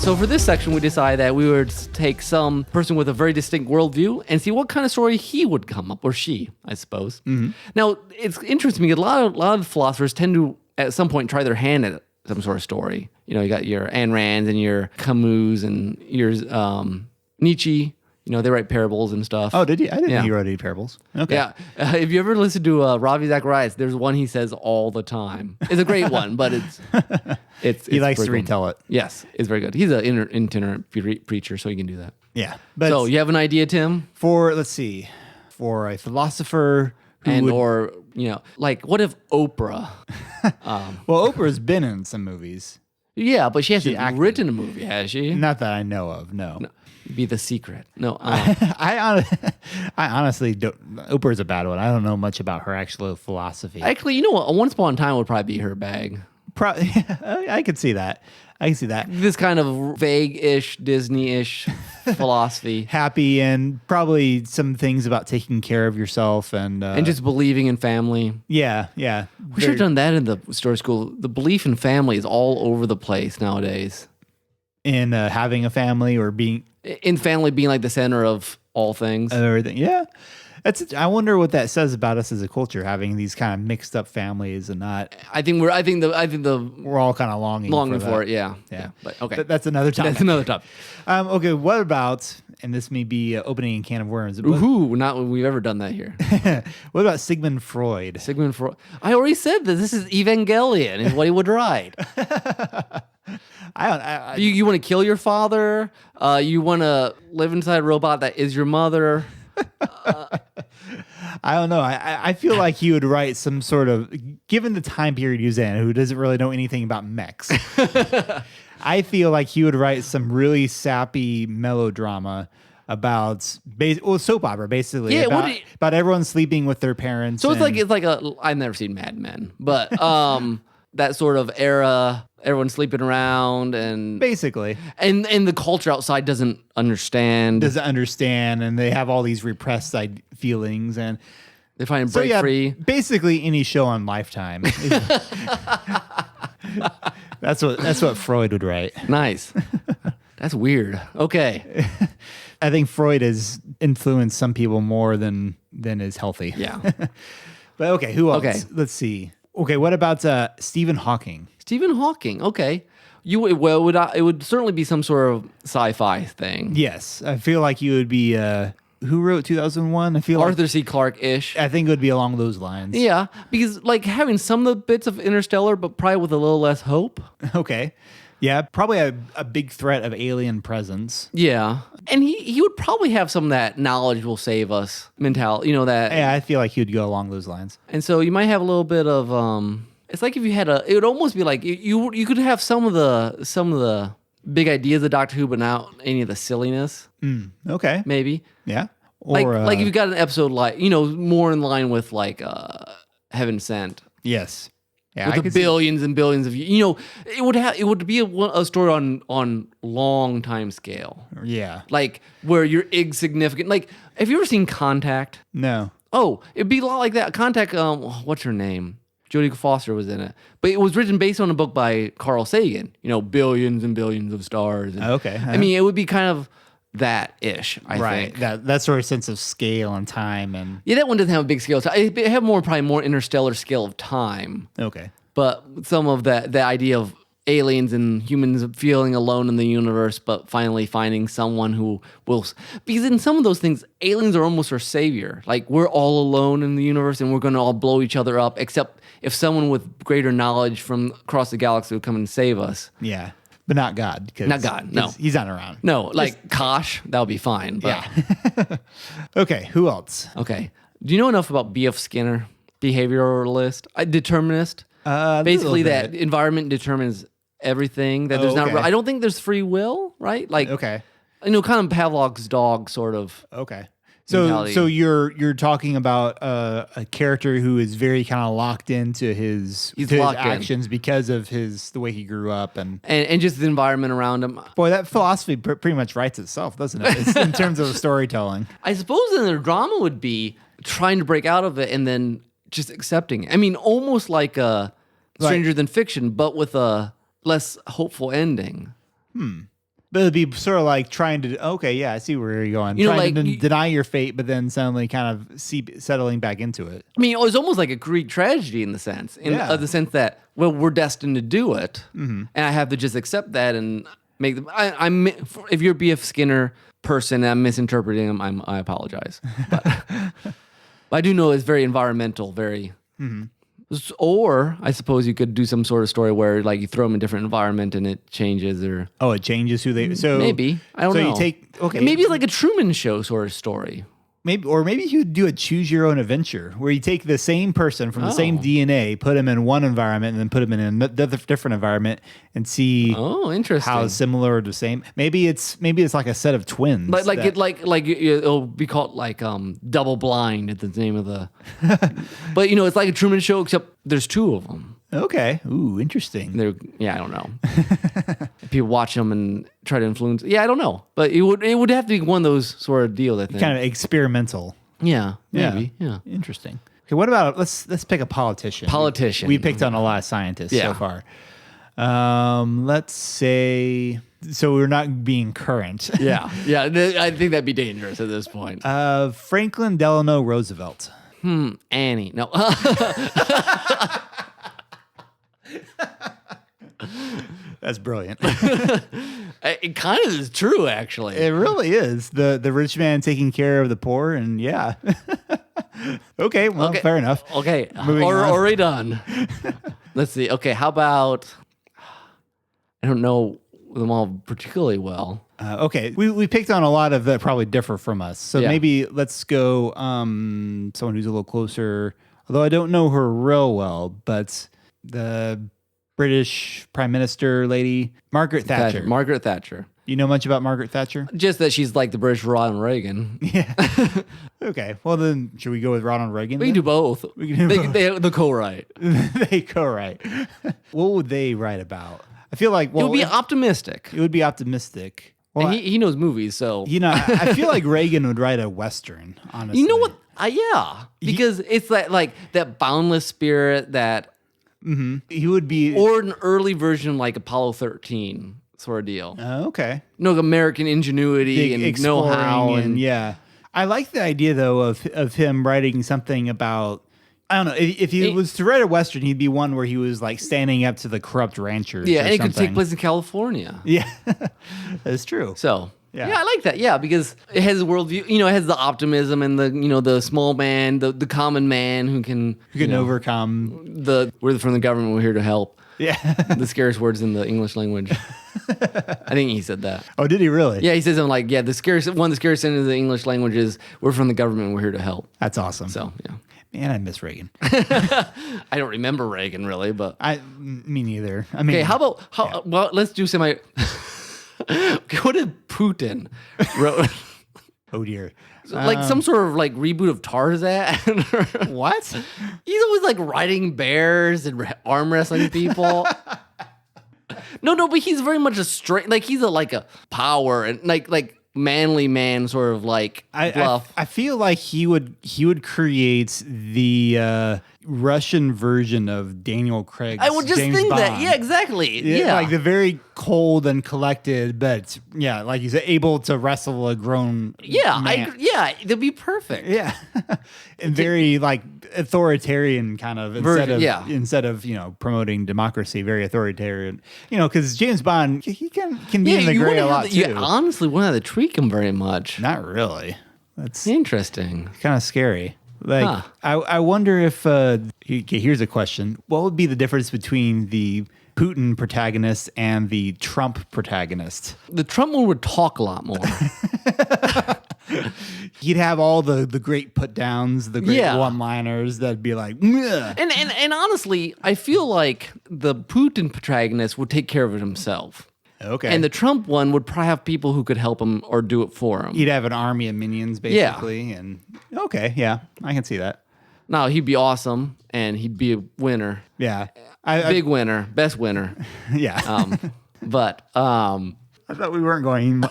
So for this section, we decided that we would take some person with a very distinct worldview and see what kind of story he would come up, or she, I suppose. Mm-hmm. Now, it's interesting because a lot of philosophers tend to, at some point, try their hand at some sort of story. You know, you got your Ayn Rands and your Camus and your Nietzsche, They write parables and stuff. Oh, did he? I didn't Yeah. know he wrote any parables. Okay. Yeah. If you ever listen to Ravi Zacharias, there's one he says all the time. It's a great one, but it's He likes to pretty good. retell it. Yes, it's very good. He's an itinerant preacher, so he can do that. Yeah. But So you have an idea, Tim? for a philosopher who would, Or, like what if Oprah? well, Oprah's been in some movies. Yeah, but she hasn't acted. written a movie, has she? Not that I know of, no. Be the secret. No. I honestly don't. Oprah's a bad one. I don't know much about her actual philosophy. Actually, you know what? Once Upon a Time would probably be her bag. I could see that. I can see that. This kind of vague-ish, Disney-ish philosophy. Happy and probably some things about taking care of yourself and And just believing in family. yeah. We should have done that in the story school. The belief in family is all over the place nowadays. in having a family or being In family being like the center of all things. everything. Yeah. I wonder what that says about us as a culture, having these kind of mixed up families and not. I think we're We're all kind of longing for that. it. Yeah. But okay. That's another topic. That's another topic. Okay, what about, and this may be opening a can of worms, but Ooh, not when we've ever done that here. what about Sigmund Freud? Sigmund Freud. I already said that this is Evangelion is what he would write. You want to kill your father? You want to live inside a robot that is your mother? I don't know. I feel like he would write some sort of, given the time period he was in, who doesn't really know anything about mechs. I feel like he would write some really sappy melodrama about soap opera, basically. Yeah, about everyone sleeping with their parents. So it's like I've never seen Mad Men, but that sort of era, everyone sleeping around and basically and the culture outside doesn't understand, and they have all these repressed feelings, and they find break free. Basically, any show on Lifetime. That's what Freud would write. Nice. That's weird. Okay. I think Freud has influenced some people more than is healthy. Yeah. But okay, who else? Okay. Let's see. Okay, what about Stephen Hawking? Stephen Hawking. Okay. It would certainly be some sort of sci-fi thing. Yes, I feel like you would be. Who wrote 2001? I feel Arthur C. Clarke-ish. I think it would be along those lines. Yeah, because like having some of the bits of Interstellar, but probably with a little less hope. Okay. Yeah, probably a big threat of alien presence. Yeah, and he would probably have some of that knowledge will save us mentality. That. Yeah, I feel like he would go along those lines. And so you might have a little bit of It's like if you had it would almost be like you could have some of the big ideas of Doctor Who, but not any of the silliness. Okay. Maybe. Yeah. Or Like if you've got an episode like more in line with like Heaven Sent. yes. Yeah, With the billions and billions of it would be a story on long time scale. Yeah. Like where you're insignificant. Like have you ever seen Contact? No. Oh, it'd be a lot like that. Contact. What's her name? Jodie Foster was in it, but it was written based on a book by Carl Sagan. Billions and billions of stars. And, Okay. I mean, it would be kind of that-ish. I think. That sort of sense of scale and time and Yeah, that one doesn't have a big scale. It have probably more interstellar scale of time. okay. But some of the idea of aliens and humans feeling alone in the universe, but finally finding someone who will. Because in some of those things, aliens are almost our savior. Like we're all alone in the universe, and we're going to all blow each other up. Except if someone with greater knowledge from across the galaxy would come and save us. Yeah. But not God. Not God, no. He's not around. No, like Kosh, that would be fine. But, Yeah. Okay, who else? Okay. Do you know enough about B.F. Skinner, behavioralist, determinist? Basically, that environment determines everything. That there's not. okay. I don't think there's free will, right? Like, Okay. kind of Pavlov's dog, sort of. Okay. So mentality. you're talking about a character who is very kind of locked into his locked in. actions because of the way he grew up and And just the environment around him. boy, that philosophy pretty much writes itself, doesn't it? It's in terms of storytelling. I suppose then the drama would be trying to break out of it and then just accepting it. I mean, almost like a Stranger Than Fiction, but with a less hopeful ending. But it'd be sort of like trying to, okay, yeah, I see where you're going. Trying to deny your fate, but then suddenly kind of settling back into it. I mean, it was almost like a Greek tragedy in the sense, the sense that, well, we're destined to do it, and I have to just accept that and make them. If you're B.F. Skinner, person and I'm misinterpreting them, I apologize. But, but I do know it's very environmental, very. Or I suppose you could do some sort of story where like you throw them in a different environment and it changes, or it changes who they. So maybe I don't know. You take maybe like a Truman Show sort of story. Maybe you do a choose your own adventure where you take the same person from the same DNA, put them in one environment, and then put them in another different environment and see interesting. how similar or the same. Maybe it's like a set of twins. It'll be called like Double Blind. It's the name of the. But it's like a Truman Show except there's two of them. Okay. Ooh, interesting. I don't know. People watch them and try to influence. Yeah, I don't know, but it would have to be one of those sort of deals. I think kind of experimental. Yeah, maybe. Yeah. Interesting. Okay, what about let's pick a politician. We picked on a lot of scientists so far. Let's say so we're not being current. yeah. I think that'd be dangerous at this point. Franklin Delano Roosevelt. Annie. No. That's brilliant. It kind of is true, actually. It really is. The rich man taking care of the poor, and Okay, fair enough. Okay, already done. Let's see. Okay, how about? I don't know them all particularly well. Okay, we picked on a lot of that probably differ from us. So maybe let's go someone who's a little closer. Although I don't know her real well, but the British Prime Minister lady, Margaret Thatcher. Margaret Thatcher. You know much about Margaret Thatcher? Just that she's like the British Ronald Reagan. Yeah. Okay. Well, then should we go with Ronald Reagan? We can do both. They co-write. They co-write. What would they write about? I feel like it would be optimistic. It would be optimistic. Well, and he knows movies, so I feel like Reagan would write a Western. Honestly, you know what? Because it's that boundless spirit that. Mm-hmm. He would be, or an early version like Apollo 13 sort of deal. Okay, American ingenuity and know-how, and I like the idea though of him writing something about. I don't know if he was to write a Western, he'd be one where he was like standing up to the corrupt ranchers. Yeah, and it could take place in California. Yeah, that's true. So. Yeah, I like that. Yeah, because it has a worldview. It has the optimism and the small man, the common man who can overcome we're from the government. We're here to help. Yeah, the scariest words in the English language. I think he said that. Oh, did he really? Yeah, he says something like, one of the scariest sentences in the English language is, "We're from the government. We're here to help." That's awesome. So yeah. Man, I miss Reagan. I don't remember Reagan really, but me neither. I mean, okay. Well, let's do semi. What if Putin wrote? Oh dear. Like some sort of like reboot of Tarzan. What? He's always like riding bears and arm wrestling people. No, but he's very much a straight. Like he's a power and like manly man sort of like bluff. I feel like he would create the Russian version of Daniel Craig's I would just James think Bond. that. Yeah, exactly. Yeah. Like the very cold and collected, but like he's able to wrestle a grown man. That'd be perfect. Yeah. And very like authoritarian kind of instead of promoting democracy, very authoritarian. Because James Bond he can be in the gray a lot too. You honestly wouldn't have to tweak him very much. Not really. That's interesting. Kind of scary. Like, I wonder if, here's a question. What would be the difference between the Putin protagonist and the Trump protagonist? The Trump one would talk a lot more. He'd have all the great put downs, the great one-liners that'd be like, "Meh." And honestly, I feel like the Putin protagonist would take care of it himself. Okay. And the Trump one would probably have people who could help him or do it for him. He'd have an army of minions, basically. Yeah. And I can see that. No, he'd be awesome, and he'd be a winner. Yeah. Big winner. Best winner. Yeah. But I thought we weren't going.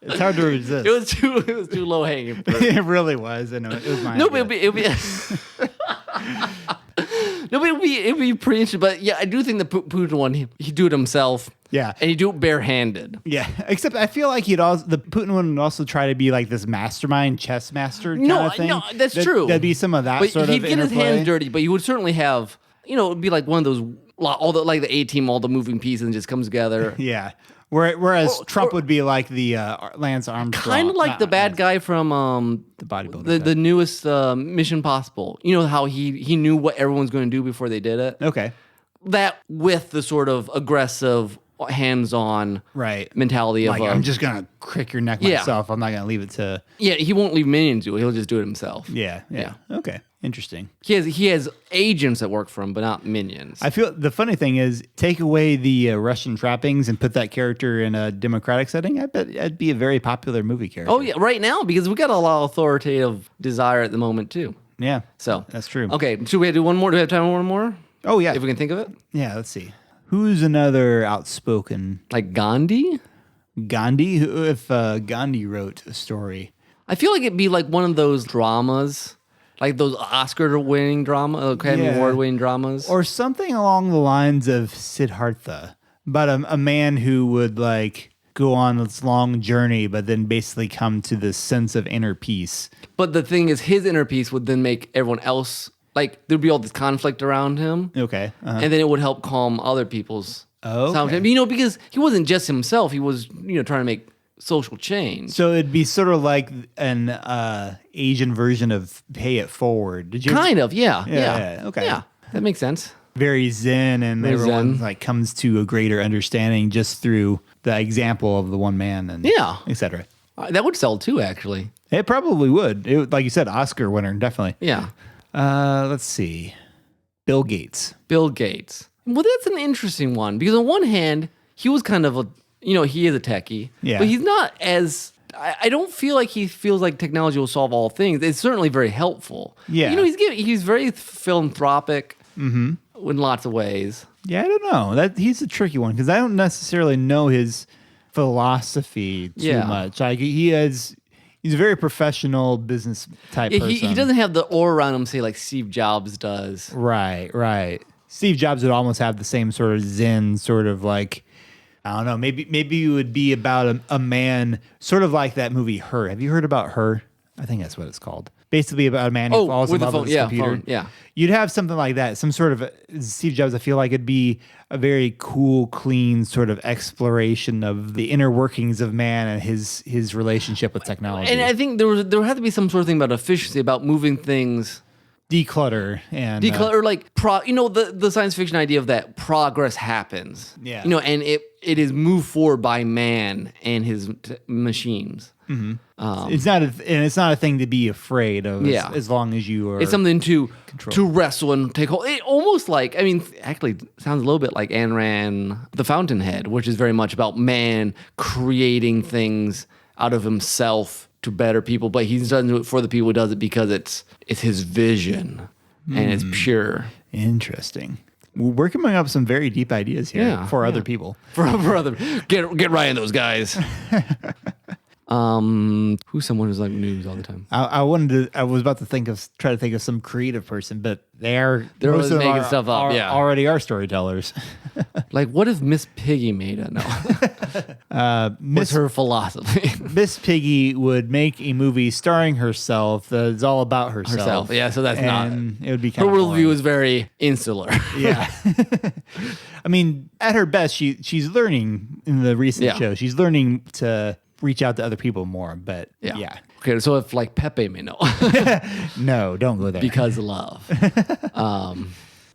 It's hard to resist. It was too low hanging fruit. It really was. I know it was my idea. But it'd be No, but it'd be pretty interesting. But yeah, I do think the Putin one, he'd do it himself. Yeah. And he'd do it barehanded. Yeah. Except I feel like the Putin one would also try to be like this mastermind chess master kind of thing. No, that's true. That'd be some of that sort of He'd get his hands dirty, but you would certainly have, it'd be like one of those, all the A-team, all the moving pieces and just comes together. Yeah. Whereas Trump would be like the Lance Armstrong. Kind of like the bad guy from the bodybuilder. the newest Mission Possible. You know how he knew what everyone's going to do before they did it? Okay. That with the sort of aggressive, hands-on mentality of... I'm just going to crick your neck myself. I'm not going to leave it to... Yeah, he won't leave minions do it. He'll just do it himself. Yeah. Okay. Interesting. He has agents that work for him, but not minions. I feel the funny thing is, take away the Russian trappings and put that character in a democratic setting, I bet it'd be a very popular movie character. Oh, yeah, right now, because we got a lot of authoritative desire at the moment, too. Yeah, so that's true. Okay, should we do one more? Do we have time for one more? Oh, yeah. If we can think of it? Yeah, let's see. Who's another outspoken... Like Gandhi? Gandhi? If Gandhi wrote a story... I feel like it'd be like one of those dramas... Like those Oscar-winning drama, Academy Award-winning dramas. Or something along the lines of Siddhartha. About a man who would like go on this long journey, but then basically come to this sense of inner peace. But the thing is, his inner peace would then make everyone else, like there'd be all this conflict around him. Okay. And then it would help calm other people's okay. Because he wasn't just himself. He was, trying to make social change. So it'd be sort of like an Asian version of Pay It Forward. Did you? Kind of, yeah. Okay. Yeah, that makes sense. Very zen, and Very everyone zen. like comes to a greater understanding just through the example of the one man, and etc. That would sell too, actually. It probably would. It, like you said, Oscar winner, definitely. Yeah. Let's see. Bill Gates. Bill Gates. Well, that's an interesting one because on one hand, he was kind of a, he is a techie, but he's not as. I don't feel like he feels like technology will solve all things. It's certainly very helpful. Yeah. He's very philanthropic in lots of ways. Yeah, I don't know. He's a tricky one because I don't necessarily know his philosophy too much. Like he's a very professional business type person. He doesn't have the aura around him, say like Steve Jobs does. Right. Steve Jobs would almost have the same sort of zen, sort of like, I don't know, maybe it would be about a man, sort of like that movie Her. Have you heard about Her? I think that's what it's called. Basically about a man who falls in love with his computer. You'd have something like that, some sort of Steve Jobs. I feel like it'd be a very cool, clean sort of exploration of the inner workings of man and his relationship with technology. And I think there had to be some sort of thing about efficiency, about moving things. Declutter, like the science fiction idea of that progress happens. Yeah. And it is moved forward by man and his machines. Mm-hmm. It's not a thing to be afraid of. As long as you are. It's something to control. To wrestle and take hold. It almost like actually sounds a little bit like Ayn Rand, The Fountainhead, which is very much about man creating things out of himself to better people, but he doesn't do it for the people. He does it because it's his vision and it's pure. Interesting. We're coming up with some very deep ideas here for other people. For other, get right in those guys. Who's someone who's like news all the time? I was about to try to think of some creative person, but they're always making stuff up. Already are storytellers. Like, what if Miss Piggy made it? No. What's her philosophy? Miss Piggy would make a movie starring herself that's all about herself. Yeah, so that's not. It would be her worldview is very insular. Yeah. I mean, at her best, she's learning in the recent show. She's learning to reach out to other people more, but yeah. Okay, so if like Pepe may know. No, don't go there. Because of love.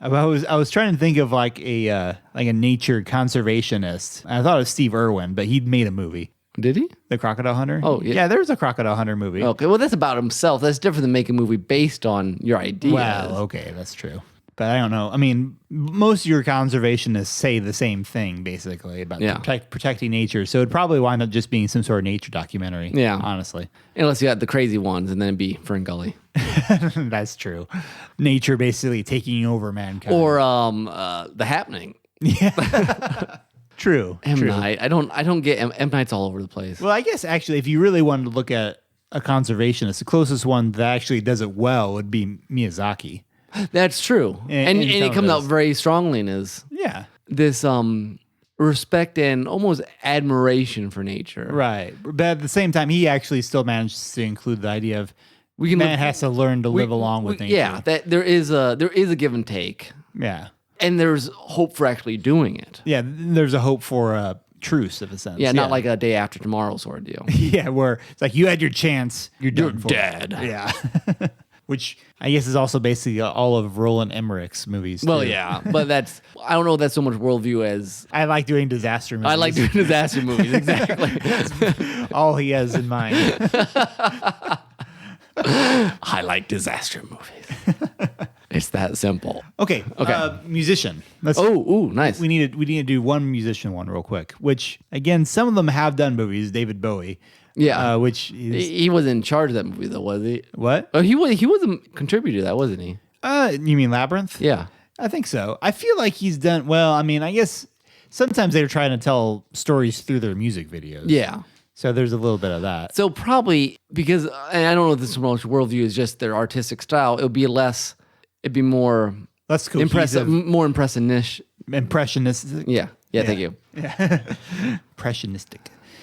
I was trying to think of like a nature conservationist. I thought of Steve Irwin, but he'd made a movie. Did he? The Crocodile Hunter? Oh, yeah. Yeah, there's a Crocodile Hunter movie. Okay, well, that's about himself. That's different than making a movie based on your ideas. Well, okay, that's true. But I don't know. I mean, most of your conservationists say the same thing, basically, about protecting nature. So it'd probably wind up just being some sort of nature documentary, honestly. Unless you got the crazy ones, and then it'd be Ferngully. That's true. Nature basically taking over mankind. Or The Happening. Yeah. True. M. Night. I don't get M. Night's all over the place. Well, I guess actually, if you really wanted to look at a conservationist, the closest one that actually does it well would be Miyazaki. That's true. And it comes out very strongly in his this respect and almost admiration for nature. Right. But at the same time, he actually still manages to include the idea of man has to learn to live along with nature. Yeah, that there is a give and take. Yeah. And there's hope for actually doing it. Yeah, there's a hope for truce of a sense. Yeah, not like a day after tomorrow sort of deal. Yeah, where it's like you had your chance, you're done for. Dead. Yeah. Which I guess is also basically all of Roland Emmerich's movies. Well, too. yeah, but I don't know if that's so much worldview as I like doing disaster movies. I like doing disaster movies. Exactly. all he has in mind. I like disaster movies. It's that simple. Okay. Musician. Let's. Ooh, nice. We need to do one musician one real quick. Which again, some of them have done movies. David Bowie. Yeah. Which is, he was in charge of that movie, though, was he? what? Oh, he was a contributor to that, wasn't he? You mean Labyrinth? Yeah. I think so. I feel like he's done well. I mean, I guess sometimes they're trying to tell stories through their music videos. Yeah. So there's a little bit of that. So probably because, and I don't know if this is much worldview is just their artistic style. It'd be more Less cohesive. impressive, more impressionistic. Impressionistic. Yeah. Thank you. Impressionistic.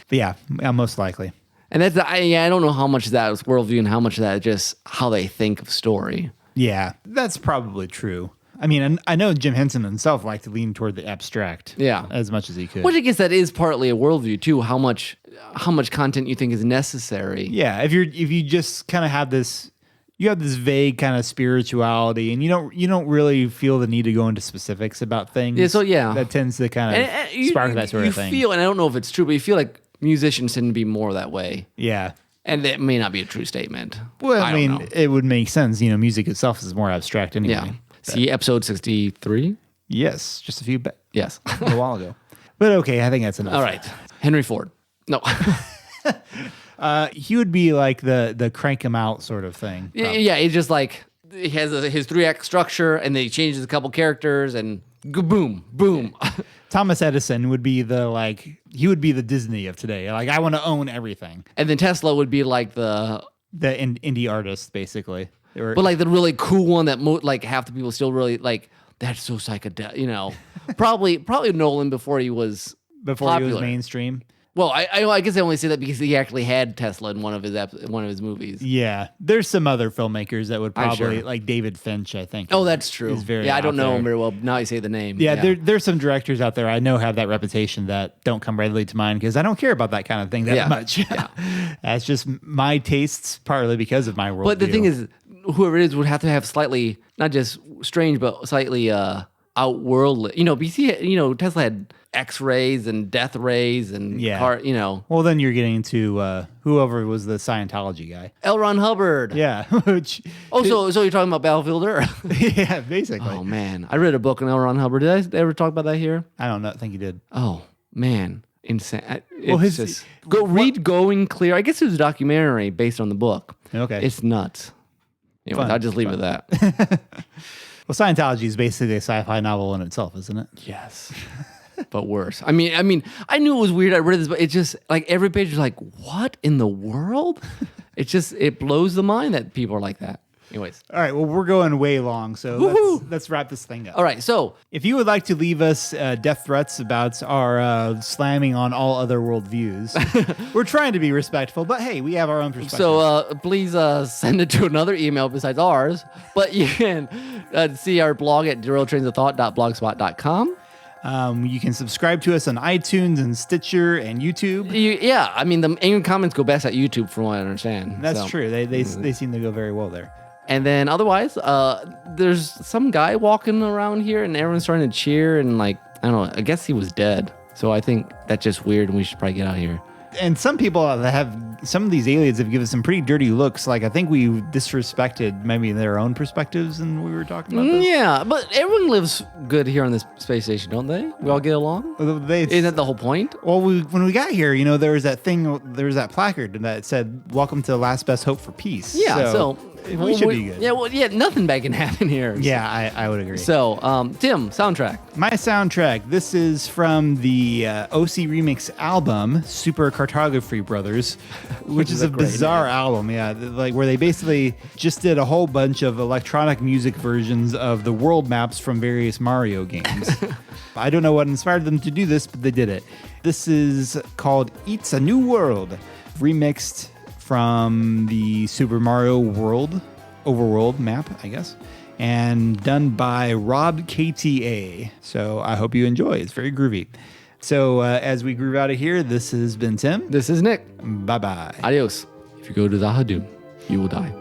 But yeah, most likely. And I don't know how much of that is worldview and how much of that is just how they think of story. Yeah, that's probably true. I mean, I know Jim Henson himself liked to lean toward the abstract. Yeah. As much as he could. Which I guess that is partly a worldview too. How much content you think is necessary. Yeah, if you just kind of have this vague kind of spirituality, and you don't really feel the need to go into specifics about things. Yeah, so yeah, that tends to kind of spark that sort of thing. You feel, and I don't know if it's true, but you feel like musicians tend to be more that way. Yeah. And that may not be a true statement. Well, I mean, it would make sense. Music itself is more abstract anyway. Yeah. See episode 63? Yes, just a while ago. But okay, I think that's enough. All right. Henry Ford. No. He would be like the crank him out sort of thing. Yeah, he's just like, he has his 3-act structure, and then he changes a couple characters, and boom, boom. Thomas Edison would be he would be the Disney of today. Like, I want to own everything. And then Tesla would be like the indie artist, basically. But like the really cool one that like half the people still really like, that's so psychedelic, probably Nolan before he was popular. He was mainstream. Well, I guess I only say that because he actually had Tesla in one of his movies. Yeah, there's some other filmmakers that would probably sure. like David Finch. I think. Oh, that's true. I don't know him very well. Now you say the name. Yeah, there's some directors out there I know have that reputation that don't come readily to mind because I don't care about that kind of thing that much. Yeah. That's just my tastes, partly because of my worldview. But the thing is, whoever it is would have to have slightly, not just strange, but slightly outworldly. BC, Tesla had X-rays and death rays and Well, then you're getting into whoever was the Scientology guy. L. Ron Hubbard. Yeah. So you're talking about Battlefield Earth? Yeah, basically. Oh man, I read a book on L. Ron Hubbard. Did I ever talk about that here? I don't know. I think you did. Oh man, insane. Read Going Clear. I guess it was a documentary based on the book. Okay. It's nuts. Anyway, I'll just leave it at that. Well, Scientology is basically a sci-fi novel in itself, isn't it? Yes. But worse. I mean, I knew it was weird. I read this, but it's just like every page is like, what in the world? It blows the mind that people are like that. Anyways. All right. Well, we're going way long, so let's wrap this thing up. All right. So if you would like to leave us death threats about our slamming on all other worldviews, we're trying to be respectful, but hey, we have our own perspective. So please send it to another email besides ours. But you can see our blog at derailedtrainsofthought.blogspot.com. You can subscribe to us on iTunes and Stitcher and YouTube. The angry comments go best at YouTube, from what I understand. That's true. They seem to go very well there. And then otherwise, there's some guy walking around here, and everyone's starting to cheer, and like, I don't know. I guess he was dead. So I think that's just weird, and we should probably get out of here. And some people some of these aliens have given some pretty dirty looks. Like, I think we disrespected maybe their own perspectives, and we were talking about this. Yeah, but everyone lives good here on this space station, don't they? We all get along? Isn't that the whole point? Well, when we got here, there was that placard that said, "Welcome to Last Best Hope for Peace." Yeah, so we should be good. Yeah, nothing bad can happen here. Yeah, I would agree. So, Tim, soundtrack. My soundtrack. This is from the OC Remix album, Super Cartography Brothers, which is a bizarre album. Yeah, like where they basically just did a whole bunch of electronic music versions of the world maps from various Mario games. I don't know what inspired them to do this, but they did it. This is called It's a New World, remixed from the Super Mario Overworld map, I guess, and done by Rob KTA. So I hope you enjoy. It's very groovy. So as we groove out of here, this has been Tim. This is Nick. Bye-bye. Adios. If you go to the Hadum, you will die.